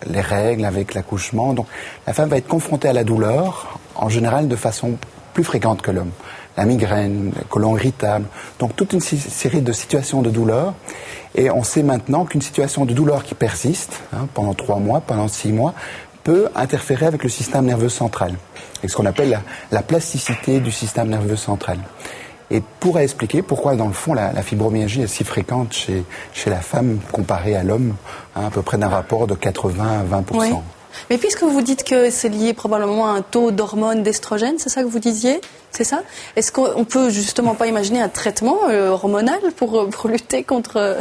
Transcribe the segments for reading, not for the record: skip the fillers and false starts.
les règles, avec l'accouchement. Donc la femme va être confrontée à la douleur, en général de façon plus fréquente que l'homme. La migraine, le côlon irritable, donc toute une série de situations de douleur. Et on sait maintenant qu'une situation de douleur qui persiste pendant 3 mois, pendant 6 mois, peut interférer avec le système nerveux central, et ce qu'on appelle la plasticité du système nerveux central. Et pourrait expliquer pourquoi, dans le fond, la fibromyalgie est si fréquente chez la femme comparée à l'homme, à peu près d'un rapport de 80 à 20%. Oui. Mais puisque vous dites que c'est lié probablement à un taux d'hormones, d'estrogène, c'est ça que vous disiez? C'est ça? Est-ce qu'on peut justement pas imaginer un traitement hormonal pour lutter contre...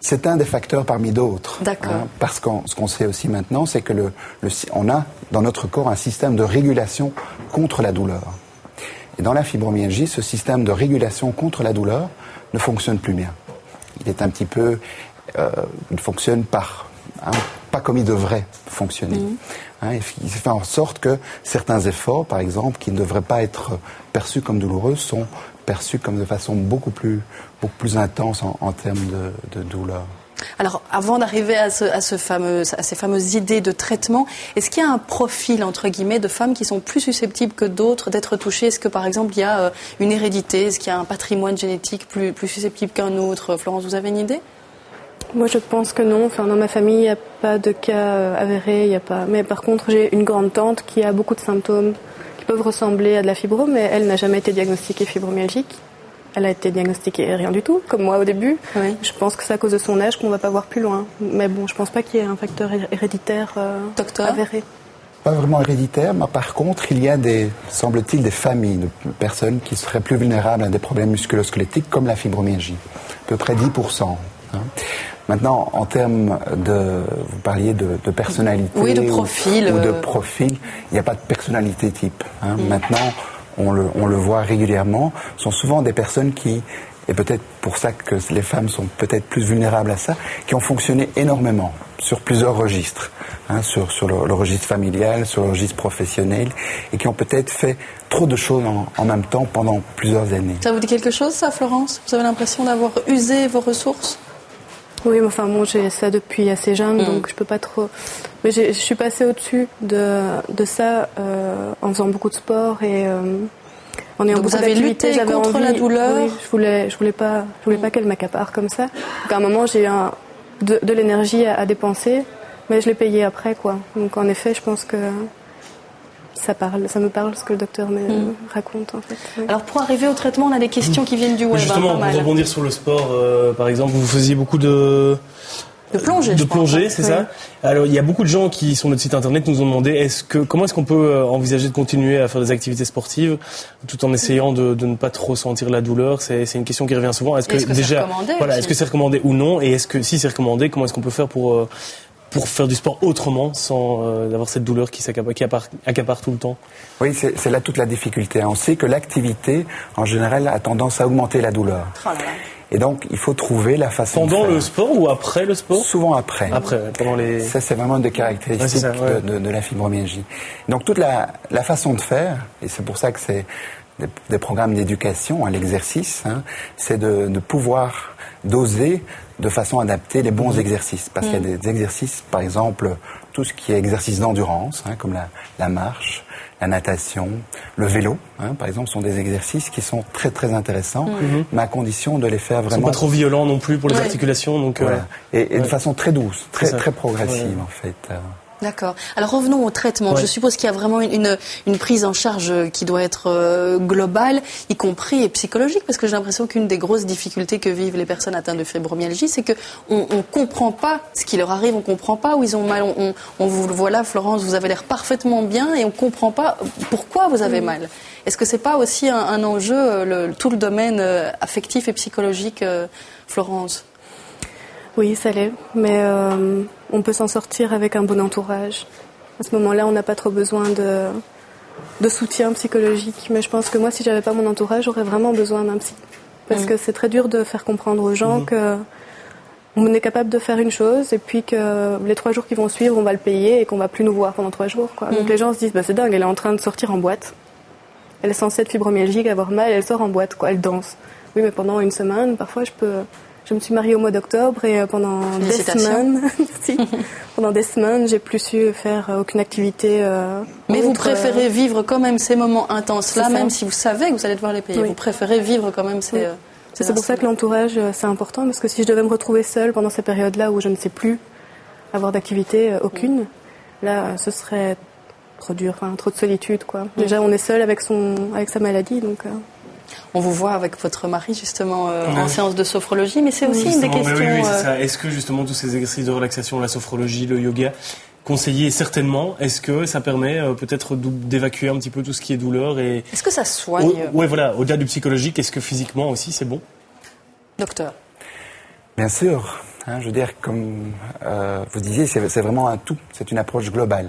C'est un des facteurs parmi d'autres. D'accord. Parce que ce qu'on sait aussi maintenant, c'est que on a dans notre corps un système de régulation contre la douleur. Et dans la fibromyalgie, ce système de régulation contre la douleur ne fonctionne plus bien. Il est un petit peu... il fonctionne pas comme il devrait fonctionner. Il fait en sorte que certains efforts, par exemple, qui ne devraient pas être perçus comme douloureux, sont perçus comme de façon beaucoup plus intense en termes de douleur. Alors, avant d'arriver à ces fameuses idées de traitement, est-ce qu'il y a un profil, entre guillemets, de femmes qui sont plus susceptibles que d'autres d'être touchées? Est-ce que, par exemple, il y a une hérédité? Est-ce qu'il y a un patrimoine génétique plus susceptible qu'un autre? Florence, vous avez une idée? Moi, je pense que non. Enfin, dans ma famille, il n'y a pas de cas avérés. Il y a pas. Mais par contre, j'ai une grande tante qui a beaucoup de symptômes qui peuvent ressembler à de la fibro, mais elle n'a jamais été diagnostiquée fibromyalgique. Elle a été diagnostiquée rien du tout, comme moi au début. Oui. Je pense que c'est à cause de son âge qu'on ne va pas voir plus loin. Mais bon, je ne pense pas qu'il y ait un facteur héréditaire avéré. Pas vraiment héréditaire, mais par contre, il y a semble-t-il, des familles de personnes qui seraient plus vulnérables à des problèmes musculo-squelettiques comme la fibromyalgie. À peu près 10%. Maintenant, en termes vous parliez de personnalité, oui, de profil, ou de profil, il n'y a pas de personnalité type. Maintenant, on le voit régulièrement, sont souvent des personnes qui, et peut-être pour ça que les femmes sont peut-être plus vulnérables à ça, qui ont fonctionné énormément sur plusieurs registres, sur le registre familial, sur le registre professionnel, et qui ont peut-être fait trop de choses en même temps pendant plusieurs années. Ça vous dit quelque chose, ça, Florence? Vous avez l'impression d'avoir usé vos ressources? Oui, mais enfin bon, j'ai ça depuis assez jeune, donc je peux pas trop... Mais je suis passée au-dessus de ça en faisant beaucoup de sport et en ayant beaucoup d'activités. Vous avez lutté contre la douleur? Oui, je voulais pas qu'elle m'accapare comme ça. Donc à un moment, j'ai eu de l'énergie à dépenser, mais je l'ai payé après, quoi. Donc en effet, je pense que ça me parle ce que le docteur me raconte, en fait. Oui. Alors pour arriver au traitement, on a des questions qui viennent du web. Justement, pour rebondir sur le sport, par exemple, vous faisiez beaucoup de plongée, c'est ça? Alors, il y a beaucoup de gens qui, sur notre site internet, nous ont demandé comment est-ce qu'on peut envisager de continuer à faire des activités sportives tout en essayant de ne pas trop sentir la douleur? C'est une question qui revient souvent. Est-ce que c'est recommandé ou non? Et si c'est recommandé, comment est-ce qu'on peut faire pour faire du sport autrement sans avoir cette douleur qui accapare tout le temps? Oui, c'est là toute la difficulté. On sait que l'activité, en général, a tendance à augmenter la douleur. Oh là là. Et donc, il faut trouver la façon Pendant le sport ou après le sport? Souvent après. Pendant les... Ça, c'est vraiment une des caractéristiques de la fibromyalgie. Donc, toute la façon de faire, et c'est pour ça que c'est des programmes d'éducation à l'exercice, c'est de pouvoir doser de façon adaptée les bons exercices. Parce qu'il y a des exercices, par exemple, tout ce qui est exercice d'endurance, comme la marche, la natation, le vélo, par exemple, sont des exercices qui sont très très intéressants, mais à condition de les faire vraiment... Ils ne sont pas trop violents non plus pour les articulations. Donc, voilà. Et de façon très douce, très progressive en fait. D'accord. Alors revenons au traitement. Je suppose qu'il y a vraiment une prise en charge qui doit être globale, y compris psychologique, parce que j'ai l'impression qu'une des grosses difficultés que vivent les personnes atteintes de fibromyalgie, c'est qu'on ne comprend pas ce qui leur arrive, on ne comprend pas où ils ont mal. On vous le voit là, Florence, vous avez l'air parfaitement bien et on ne comprend pas pourquoi vous avez mal. Est-ce que ce n'est pas aussi un enjeu, tout le domaine affectif et psychologique, Florence? Oui, ça l'est, mais on peut s'en sortir avec un bon entourage. À ce moment-là, on n'a pas trop besoin de soutien psychologique. Mais je pense que moi, si j'avais pas mon entourage, j'aurais vraiment besoin d'un psy. Parce que c'est très dur de faire comprendre aux gens qu'on est capable de faire une chose et puis que les 3 jours qui vont suivre, on va le payer et qu'on va plus nous voir pendant 3 jours. Quoi. Donc les gens se disent, c'est dingue, elle est en train de sortir en boîte. Elle est censée être fibromyalgique, avoir mal, elle sort en boîte, quoi. Elle danse. Oui, mais pendant une semaine, parfois, je peux Je me suis mariée au mois d'octobre et pendant des semaines, merci, pendant des semaines, j'ai plus su faire aucune activité. Mais vous préférez vivre quand même ces moments intenses-là, même si vous savez que vous allez devoir les payer. Oui. Vous préférez vivre quand même ces. C'est pour ça que l'entourage, c'est important, parce que si je devais me retrouver seule pendant ces périodes-là où je ne sais plus avoir d'activité aucune, là, ce serait trop dur, trop de solitude, quoi. Déjà, on est seul avec sa maladie, donc. On vous voit avec votre mari justement en séance de sophrologie, mais c'est aussi une des questions. Oui, c'est ça. Est-ce que justement tous ces exercices de relaxation, la sophrologie, le yoga, conseillés certainement, est-ce que ça permet peut-être d'évacuer un petit peu tout ce qui est douleur et est-ce que ça soigne Oui, voilà. Au-delà du psychologique, est-ce que physiquement aussi c'est bon? Docteur. Bien sûr. Je veux dire, comme vous disiez, c'est vraiment un tout, c'est une approche globale.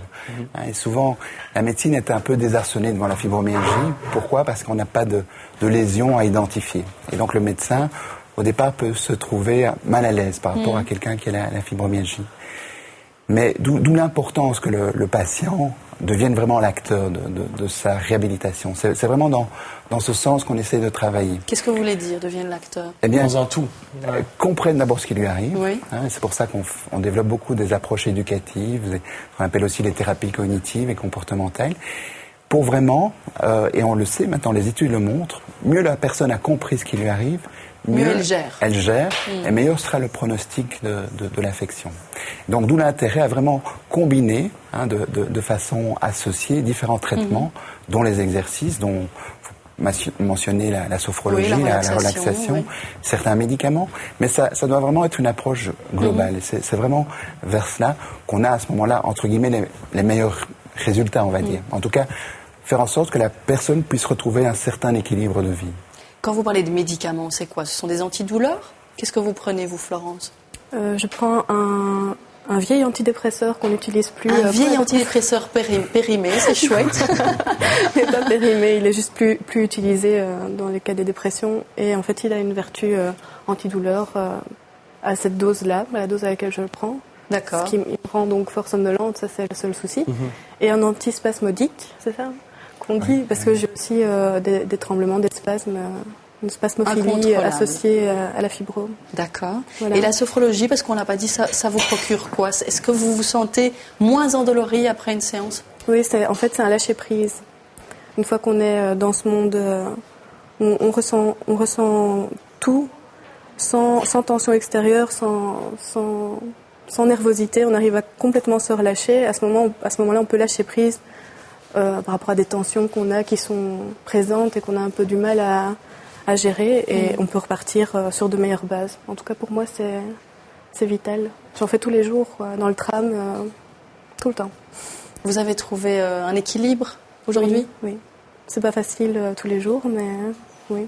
Et souvent, la médecine est un peu désarçonnée devant la fibromyalgie. Pourquoi? Parce qu'on n'a pas de lésion à identifier. Et donc le médecin, au départ, peut se trouver mal à l'aise par rapport à quelqu'un qui a la fibromyalgie. Mais d'où l'importance que le patient devienne vraiment l'acteur de sa réhabilitation. C'est vraiment dans ce sens qu'on essaie de travailler. Qu'est-ce que vous voulez dire, devienne l'acteur? Eh bien, dans un tout. Comprenne d'abord ce qui lui arrive. Oui. C'est pour ça qu'on développe beaucoup des approches éducatives, qu'on appelle aussi les thérapies cognitives et comportementales, pour vraiment, et on le sait maintenant, les études le montrent, mieux la personne a compris ce qui lui arrive, mieux elle gère. Elle gère, et meilleur sera le pronostic de l'infection. Donc d'où l'intérêt à vraiment combiner, de façon associée, différents traitements, dont les exercices, dont vous mentionnez la sophrologie, la relaxation, certains médicaments, mais ça doit vraiment être une approche globale. Et c'est vraiment vers cela qu'on a à ce moment-là, entre guillemets, les meilleurs résultats, on va dire. En tout cas, faire en sorte que la personne puisse retrouver un certain équilibre de vie. Quand vous parlez de médicaments, c'est quoi? Ce sont des antidouleurs? Qu'est-ce que vous prenez, vous, Florence? Je prends un vieil antidépresseur qu'on n'utilise plus. Un vieil antidépresseur périmé, c'est chouette. Il n'est pas périmé, il est juste plus utilisé dans les cas des dépressions. Et en fait, il a une vertu antidouleur à cette dose-là, à la dose à laquelle je le prends. D'accord. Ce qui me rend donc fort somnolente, ça c'est le seul souci. Et un antispasmodique, c'est ça qu'on dit, parce que j'ai aussi des tremblements, des spasmes, une spasmophilie associée à la fibrome. D'accord. Voilà. Et la sophrologie, parce qu'on l'a pas dit, ça vous procure quoi? Est-ce que vous vous sentez moins endolori après une séance? Oui, en fait c'est un lâcher prise. Une fois qu'on est dans ce monde, on ressent tout sans tension extérieure, sans nervosité, on arrive à complètement se relâcher. À ce moment-là, on peut lâcher prise par rapport à des tensions qu'on a qui sont présentes et qu'on a un peu du mal à gérer, et on peut repartir sur de meilleures bases. En tout cas, pour moi, c'est vital. J'en fais tous les jours, dans le tram, tout le temps. Vous avez trouvé un équilibre aujourd'hui? Oui. C'est pas facile tous les jours, mais oui.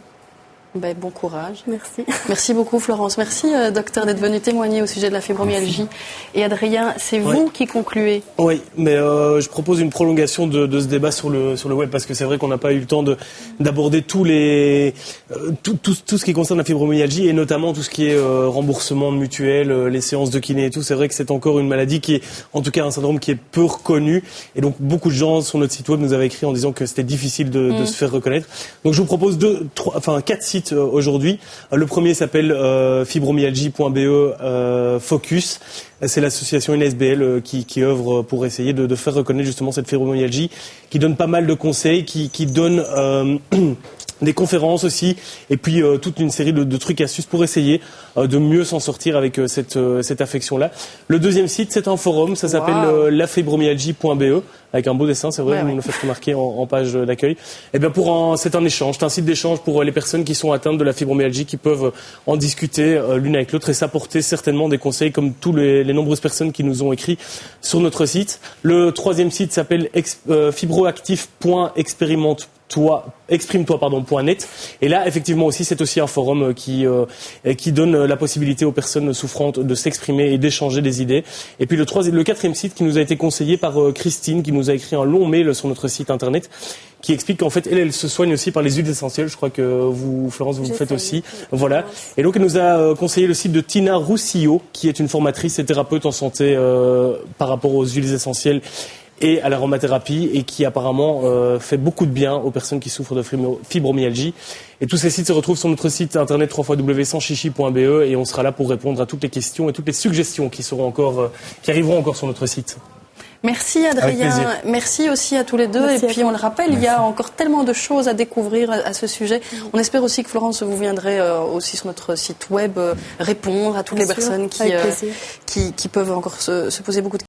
Ben, bon courage. Merci. Merci beaucoup, Florence. Merci, docteur, d'être venu témoigner au sujet de la fibromyalgie. Et Adrien, c'est vous qui concluez. Oui, mais je propose une prolongation de ce débat sur le web, parce que c'est vrai qu'on n'a pas eu le temps d'aborder tout ce qui concerne la fibromyalgie, et notamment tout ce qui est remboursement de mutuelles, les séances de kiné et tout. C'est vrai que c'est encore une maladie qui est, en tout cas un syndrome qui est peu reconnu, et donc beaucoup de gens sur notre site web nous avaient écrit en disant que c'était difficile de se faire reconnaître. Donc je vous propose 4 sites aujourd'hui. Le premier s'appelle fibromyalgie.be Focus. C'est l'association NSBL qui œuvre pour essayer de faire reconnaître justement cette fibromyalgie, qui donne pas mal de conseils, qui donne des conférences aussi, et puis toute une série de trucs et astuces pour essayer de mieux s'en sortir avec cette affection-là. Le deuxième site, c'est un forum, ça s'appelle lafibromyalgie.be, avec un beau dessin, c'est vrai, vous nous le faites remarquer en page d'accueil. Et bien c'est un échange, c'est un site d'échange pour les personnes qui sont atteintes de la fibromyalgie, qui peuvent en discuter l'une avec l'autre et s'apporter certainement des conseils, comme tous les nombreuses personnes qui nous ont écrit sur notre site. Le troisième site s'appelle fibroactif.exprime-toi.net, et là effectivement aussi c'est aussi un forum qui donne la possibilité aux personnes souffrantes de s'exprimer et d'échanger des idées. Et puis le quatrième site qui nous a été conseillé par Christine, qui nous a écrit un long mail sur notre site internet, qui explique qu'en fait elle se soigne aussi par les huiles essentielles. Je crois que vous, Florence, vous le faites aussi. Voilà. Et donc elle nous a conseillé le site de Tina Roussillot, qui est une formatrice et thérapeute en santé par rapport aux huiles essentielles et à l'aromathérapie et qui apparemment fait beaucoup de bien aux personnes qui souffrent de fibromyalgie. Et tous ces sites se retrouvent sur notre site internet www.sanschichi.be et on sera là pour répondre à toutes les questions et toutes les suggestions qui arriveront encore sur notre site. Merci Adrien, merci aussi à tous les deux. Merci. Et puis on le rappelle, il y a encore tellement de choses à découvrir à ce sujet. On espère aussi que Florence, vous viendrez aussi sur notre site web répondre à toutes les personnes qui peuvent encore se poser beaucoup de questions.